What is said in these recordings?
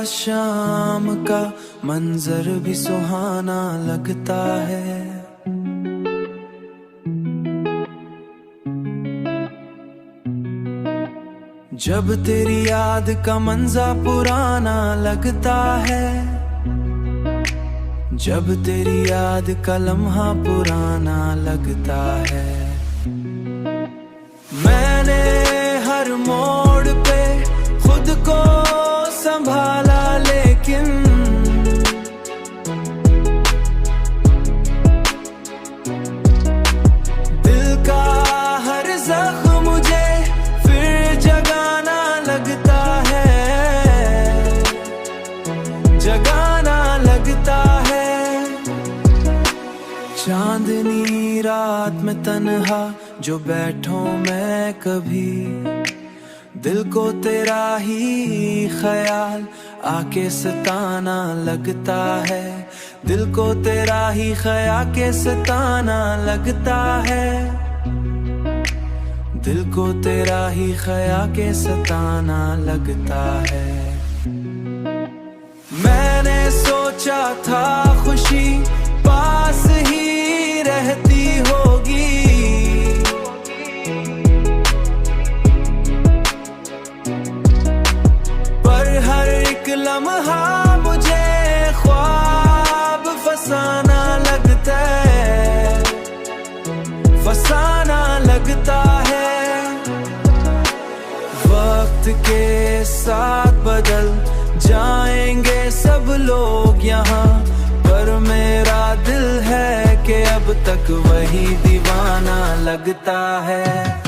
शाम का मंजर भी सुहाना लगता है। जब तेरी याद का मंजर पुराना लगता है, जब तेरी याद का लम्हा पुराना लगता है। मैंने हर मोड़ पे खुद को संभाला, लेकिन दिल का हर जख्म मुझे फिर जगाना लगता है, जगाना लगता है। चांदनी रात में तन्हा जो बैठूं मैं कभी, दिल को तेरा ही ख्याल आके सताना लगता है। दिल को तेरा ही ख्याल के सताना लगता है। दिल को तेरा ही ख्याल के सताना लगता है। मैंने सोचा था खुशी पास ही रहती होगी, लम्हा मुझे ख्वाब फसाना लगता है, फसाना लगता है। वक्त के साथ बदल जाएंगे सब लोग यहाँ, पर मेरा दिल है कि अब तक वही दीवाना लगता है।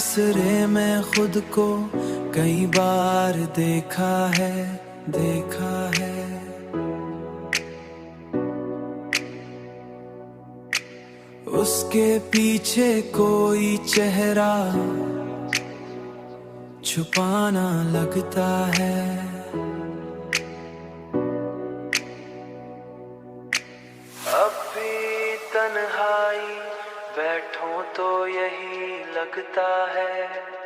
सिरे में खुद को कई बार देखा है, देखा है। उसके पीछे कोई चेहरा छुपाना लगता है। अब भी तन्हाई बैठूं तो यही लगता है।